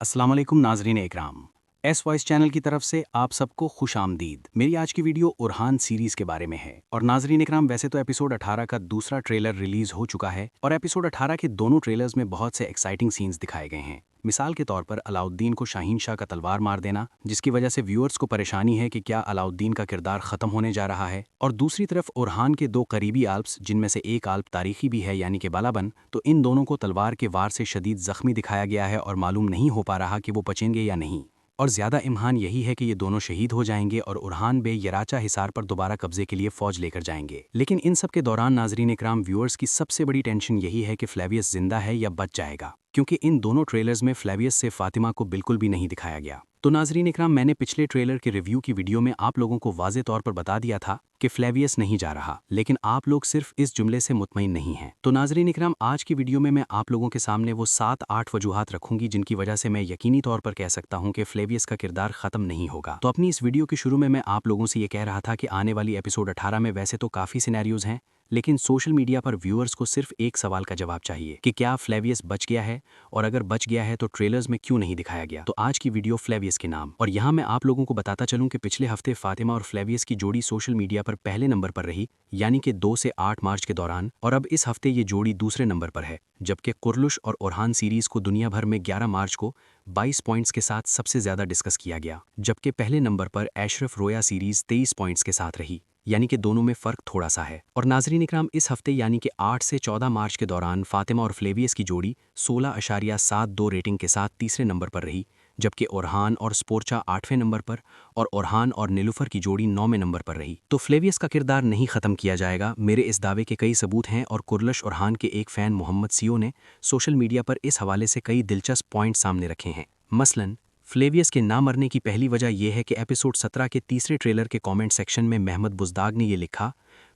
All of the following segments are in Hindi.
अस्सलाम वालेकुम नाजरीन इकराम। एस वॉइस चैनल की तरफ से आप सबको खुश आमदीद। मेरी आज की वीडियो उरहान सीरीज़ के बारे में है। और नाजरीन इकराम, वैसे तो एपिसोड 18 का दूसरा ट्रेलर रिलीज़ हो चुका है और एपिसोड 18 के दोनों ट्रेलर्स में बहुत से एक्साइटिंग सीन्स दिखाए गए हैं। मिसाल के तौर पर अलाउद्दीन को शाहीन शाह का तलवार मार देना, जिसकी वजह से व्यूअर्स को परेशानी है कि क्या अलाउद्दीन का किरदार ख़त्म होने जा रहा है। और दूसरी तरफ उरहान के दो करीबी आल्प्स, जिनमें से एक आल्प तारीखी भी है यानी कि बालाबन, तो इन दोनों को तलवार के वार से शदीद जख्मी दिखाया गया है और मालूम नहीं हो पा रहा कि वो बचेंगे या नहीं। और ज़्यादा इम्हान यही है कि ये दोनों शहीद हो जाएंगे और उरहान बे यराचा हिसार पर दोबारा कब्जे के लिए फ़ौज लेकर जाएंगे। लेकिन इन सब के दौरान नाजरीन इकराम, व्यूअर्स की सबसे बड़ी टेंशन यही है कि फ्लेवियस जिंदा है या बच जाएगा, क्योंकि इन दोनों ट्रेलर्स में फ्लेवियस से फातिमा को बिल्कुल भी नहीं दिखाया गया। तो नाजरीन इकराम, मैंने पिछले ट्रेलर के रिव्यू की वीडियो में आप लोगों को वाज़े तौर पर बता दिया था कि फ्लेवियस नहीं जा रहा, लेकिन आप लोग सिर्फ इस जुमले से मुतमईन नहीं हैं। तो नाजरीन इकराम, आज की वीडियो में मैं आप लोगों के सामने वो 7-8 वजूहात रखूंगी जिनकी वजह से मैं यकीनी तौर पर कह सकता हूं कि फ्लेवियस का किरदार खत्म नहीं होगा। तो अपनी इस वीडियो के शुरू में मैं आप लोगों से ये कह रहा था कि आने वाली एपिसोड 18 में वैसे तो काफ़ी सिनेरियोज हैं, लेकिन सोशल मीडिया पर व्यूअर्स को सिर्फ एक सवाल का जवाब चाहिए कि क्या फ्लेवियस बच गया है, और अगर बच गया है तो ट्रेलर्स में क्यों नहीं दिखाया गया। तो आज की वीडियो फ्लेवियस के नाम। और यहाँ मैं आप लोगों को बताता चलूं कि पिछले हफ्ते फातिमा और फ्लेवियस की जोड़ी सोशल मीडिया पर पहले नंबर पर रही, यानी कि 2 से 8 मार्च के दौरान, और अब इस हफ्ते ये जोड़ी दूसरे नंबर पर है, जबकि कुर्लुश और उरहान सीरीज को दुनिया भर में 11 मार्च को 22 पॉइंट्स के साथ सबसे ज्यादा डिस्कस किया गया, जबकि पहले नंबर पर एशरफ रोया सीरीज 23 पॉइंट्स के साथ रही, यानी कि दोनों में फ़र्क थोड़ा सा है। और नाजरीन इकराम, इस हफ्ते यानी कि 8 से 14 मार्च के दौरान फातिमा और फ्लेवियस की जोड़ी 16.72 रेटिंग के साथ तीसरे नंबर पर रही, जबकि उरहान और स्पोर्चा 8वें नंबर पर और उरहान और नीलुफर की जोड़ी 9वें नंबर पर रही। तो फ्लेवियस का किरदार नहीं ख़त्म किया जाएगा, मेरे इस दावे के कई सबूत हैं। और कुर्लश उरहान के एक फ़ैन मोहम्मद सियो ने सोशल मीडिया पर इस हवाले से कई दिलचस्प पॉइंट सामने रखे हैं। मसलन, फ्लेवियस के ना मरने की पहली वजह यह है कि एपिसोड 17 के तीसरे ट्रेलर के कमेंट सेक्शन में महमद बुज़दाग ने ये लिखा,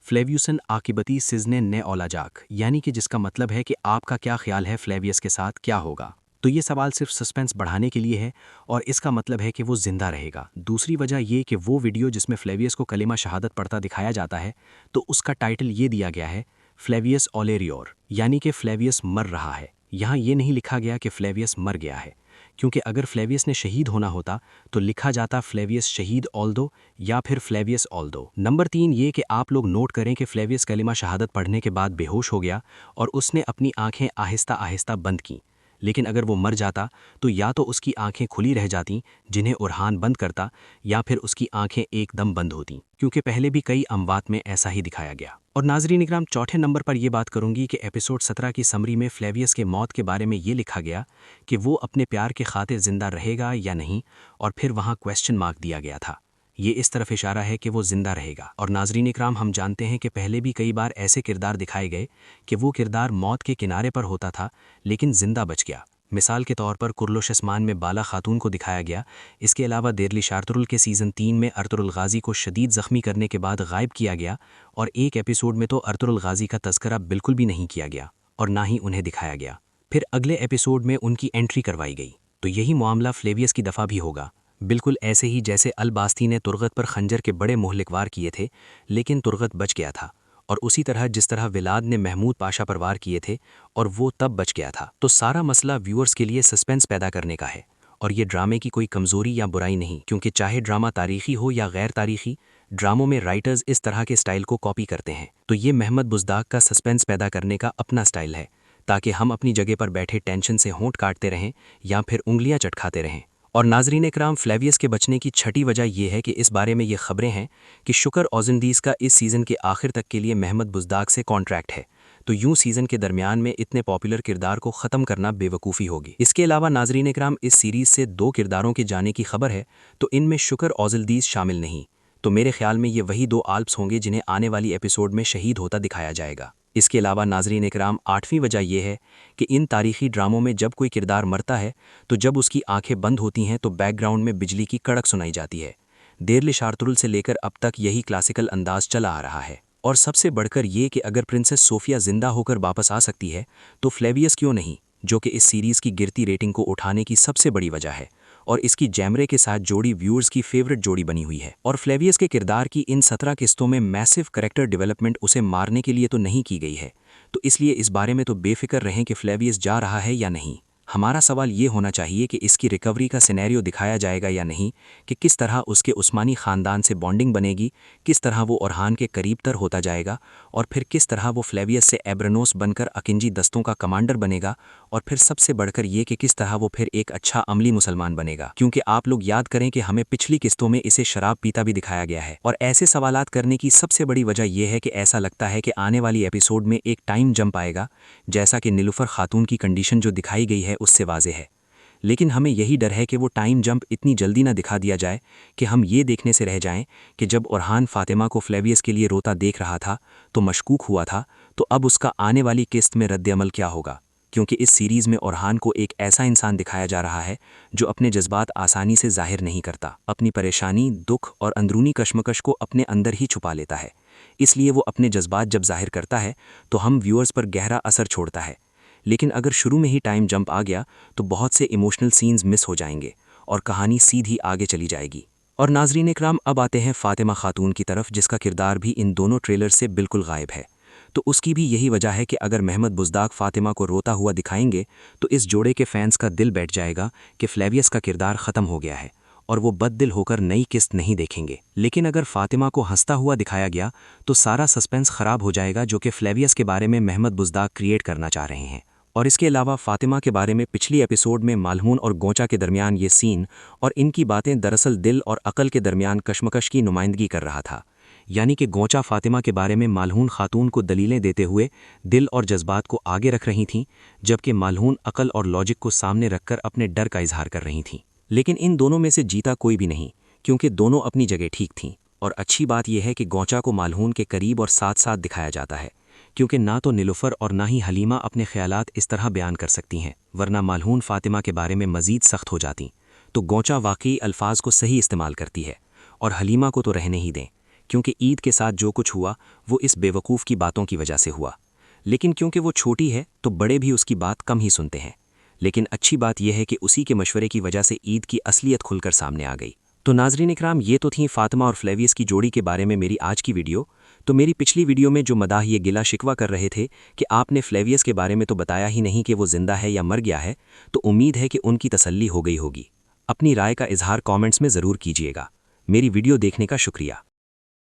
फ्लेवियुसन आकिबती सिजने ने औलाजाक, यानी कि जिसका मतलब है कि आपका क्या ख्याल है फ्लेवियस के साथ क्या होगा। तो ये सवाल सिर्फ सस्पेंस बढ़ाने के लिए है और इसका मतलब है कि वो जिंदा रहेगा। दूसरी वजह ये कि वो वीडियो जिसमें फ्लेवियस को कलिमा शहादत पढ़ता दिखाया जाता है, तो उसका टाइटल ये दिया गया है, फ्लेवियस ओलेरियोर, यानी कि फ्लेवियस मर रहा है। यहाँ ये नहीं लिखा गया कि फ्लेवियस मर गया है, क्योंकि अगर फ्लेवियस ने शहीद होना होता तो लिखा जाता फ्लेवियस शहीद ऑल्दो या फिर फ्लेवियस ऑल्दो। नंबर 3 ये कि आप लोग नोट करें कि फ्लेवियस कलिमा शहादत पढ़ने के बाद बेहोश हो गया और उसने अपनी आंखें आहिस्ता आहिस्ता बंद कीं, लेकिन अगर वो मर जाता तो या तो उसकी आंखें खुली रह जातीं जिन्हें उरहान बंद करता, या फिर उसकी आंखें एकदम बंद होतीं, क्योंकि पहले भी कई अमवात में ऐसा ही दिखाया गया। और नाजरीन इकराम, चौथे नंबर पर यह बात करूंगी कि एपिसोड 17 की समरी में फ्लेवियस के मौत के बारे में ये लिखा गया कि वो अपने प्यार के खातिर जिंदा रहेगा या नहीं, और फिर वहाँ क्वेश्चन मार्क दिया गया था। ये इस तरफ इशारा है कि वो जिंदा रहेगा। और नाजरीन इकराम, हम जानते हैं कि पहले भी कई बार ऐसे किरदार दिखाए गए कि वो किरदार मौत के किनारे पर होता था लेकिन जिंदा बच गया। मिसाल के तौर पर कुर्लुश अस्मान में बाला खातून को दिखाया गया। इसके अलावा देरली शार्तुरुल के सीज़न 3 में अर्तुरुल गाजी को शदीद ज़ख्मी करने के बाद गायब किया गया, और एक एपिसोड में तो अर्तुरुल गाजी का तज़किरा बिल्कुल भी नहीं किया गया और ना ही उन्हें दिखाया गया। फिर अगले एपिसोड में उनकी एंट्री करवाई गई। तो यही मामला फ्लेवियस की दफ़ा भी होगा, बिल्कुल ऐसे ही जैसे अल-बास्ती ने तुर्गत पर खंजर के बड़े मोहलिक वार किए थे, लेकिन तुर्गत बच गया था। और उसी तरह जिस तरह विलाद ने महमूद पाशा पर वार किए थे और वो तब बच गया था। तो सारा मसला व्यूअर्स के लिए सस्पेंस पैदा करने का है, और ये ड्रामे की कोई कमज़ोरी या बुराई नहीं, क्योंकि चाहे ड्रामा तारीखी हो या गैर तारीखी, ड्रामों में राइटर्स इस तरह के स्टाइल को कॉपी करते हैं। तो ये महमद बुज़दाग का सस्पेंस पैदा करने का अपना स्टाइल है, ताकि हम अपनी जगह पर बैठे टेंशन से होंठ काटते रहें या फिर उंगलियां चटखाते रहें। और नाजरीन इकराम, फ्लेवियस के बचने की छठी वजह यह है कि इस बारे में ये खबरें हैं कि शुक्र ओजनदीस का इस सीज़न के आखिर तक के लिए महमद बुज़दाग से कॉन्ट्रैक्ट है। तो यूं सीज़न के दरमियान में इतने पॉपुलर किरदार को ख़त्म करना बेवकूफ़ी होगी। इसके अलावा नाजरीन इकराम, इस सीरीज़ से 2 किरदारों के जाने की खबर है, तो इनमें शुक्र ओजलदीस शामिल नहीं। तो मेरे ख्याल में ये वही 2 आल्प्स होंगे जिन्हें आने वाली एपिसोड में शहीद होता दिखाया जाएगा। इसके अलावा नाजरीन इकराम, 8वीं वजह यह है कि इन तारीखी ड्रामों में जब कोई किरदार मरता है तो जब उसकी आंखें बंद होती हैं तो बैकग्राउंड में बिजली की कड़क सुनाई जाती है। देरली शार्तुरुल से लेकर अब तक यही क्लासिकल अंदाज चला आ रहा है। और सबसे बढ़कर ये कि अगर प्रिंसेस सोफिया जिंदा होकर वापस आ सकती है तो फ्लेवियस क्यों नहीं, जो कि इस सीरीज़ की गिरती रेटिंग को उठाने की सबसे बड़ी वजह है। और इसकी जैमरे के साथ जोड़ी व्यूअर्स की फेवरेट जोड़ी बनी हुई है। और फ्लेवियस के किरदार की इन 17 किस्तों में मैसिव कैरेक्टर डेवलपमेंट उसे मारने के लिए तो नहीं की गई है, तो इसलिए इस बारे में तो बेफिक्र रहें कि फ्लेवियस जा रहा है या नहीं। हमारा सवाल ये होना चाहिए कि इसकी रिकवरी का सिनेरियो दिखाया जाएगा या नहीं, कि किस तरह उसके उस्मानी ख़ानदान से बॉन्डिंग बनेगी, किस तरह वो ओरहान के करीब तर होता जाएगा, और फिर किस तरह वो फ्लेवियस से एब्रनोस बनकर अकिंजी दस्तों का कमांडर बनेगा, और फिर सबसे बढ़कर ये कि किस तरह वो फिर एक अच्छा अमली मुसलमान बनेगा। क्योंकि आप लोग याद करें कि हमें पिछली किस्तों में इसे शराब पीता भी दिखाया गया है। और ऐसे सवालात करने की सबसे बड़ी वजह यह है कि ऐसा लगता है कि आने वाली एपिसोड में एक टाइम जंप आएगा, जैसा कि नीलुफर खातून की कंडीशन जो दिखाई गई है उससे वाज़ेह है। लेकिन हमें यही डर है कि वो टाइम जंप इतनी जल्दी ना दिखा दिया जाए कि हम ये देखने से रह जाएं कि जब ओरहान फातिमा को फ्लेवियस के लिए रोता देख रहा था तो मशकूक हुआ था, तो अब उसका आने वाली किस्त में रद्द-ए-अमल क्या होगा। क्योंकि इस सीरीज़ में ओरहान को एक ऐसा इंसान दिखाया जा रहा है जो अपने जज्बात आसानी से जाहिर नहीं करता, अपनी परेशानी, दुख और अंदरूनी कशमकश को अपने अंदर ही छुपा लेता है। इसलिए वो अपने जज्बात जब जाहिर करता है तो हम व्यूअर्स पर गहरा असर छोड़ता है। लेकिन अगर शुरू में ही टाइम जंप आ गया तो बहुत से इमोशनल सीन्स मिस हो जाएंगे और कहानी सीधी आगे चली जाएगी। और नाजरीन इकराम, अब आते हैं फातिमा खातून की तरफ, जिसका किरदार भी इन दोनों ट्रेलर से बिल्कुल गायब है। तो उसकी भी यही वजह है कि अगर महमद बुज़दाग फातिमा को रोता हुआ दिखाएंगे तो इस जोड़े के फैंस का दिल बैठ जाएगा कि फ्लेवियस का किरदार ख़त्म हो गया है और वो बददिल होकर नई किस्त नहीं देखेंगे। लेकिन अगर फातिमा को हंसता हुआ दिखाया गया तो सारा सस्पेंस ख़राब हो जाएगा जो कि फ्लेवियस के बारे में महमद बुज़दाग क्रिएट करना चाह रहे हैं। और इसके अलावा फातिमा के बारे में पिछली एपिसोड में मालहून और गोंचा के दरमियान ये सीन और इनकी बातें दरअसल दिल और अकल के दरमियान कशमकश की नुमाइंदगी कर रहा था। यानी कि गोंचा फातिमा के बारे में मालहून खातून को दलीलें देते हुए दिल और जज्बात को आगे रख रही थीं, जबकि मालहून अकल और लॉजिक को सामने रखकर अपने डर का इजहार कर रही थीं। लेकिन इन दोनों में से जीता कोई भी नहीं, क्योंकि दोनों अपनी जगह ठीक थीं। और अच्छी बात यह है कि गोंचा को मालहून के करीब और साथ साथ दिखाया जाता है, क्योंकि ना तो नीलुफर और ना ही हलीमा अपने ख्यालात इस तरह बयान कर सकती हैं, वरना मालहून फातिमा के बारे में मज़ीद सख्त हो जाती। तो गोंचा वाकई अल्फाज को सही इस्तेमाल करती है, और हलीमा को तो रहने ही दें, क्योंकि ईद के साथ जो कुछ हुआ वो इस बेवकूफ़ की बातों की वजह से हुआ। लेकिन क्योंकि वो छोटी है तो बड़े भी उसकी बात कम ही सुनते हैं। लेकिन अच्छी बात यह है कि उसी के मशवरे की वजह से ईद की असलियत खुलकर सामने आ गई। तो नाजरीन इकराम, ये तो थी फातिमा और फ्लेवियस की जोड़ी के बारे में मेरी आज की वीडियो। तो मेरी पिछली वीडियो में जो मदाह ये गिला शिकवा कर रहे थे कि आपने फ्लेवियस के बारे में तो बताया ही नहीं कि वो जिंदा है या मर गया है, तो उम्मीद है कि उनकी तसल्ली हो गई होगी। अपनी राय का इजहार कमेंट्स में ज़रूर कीजिएगा। मेरी वीडियो देखने का शुक्रिया।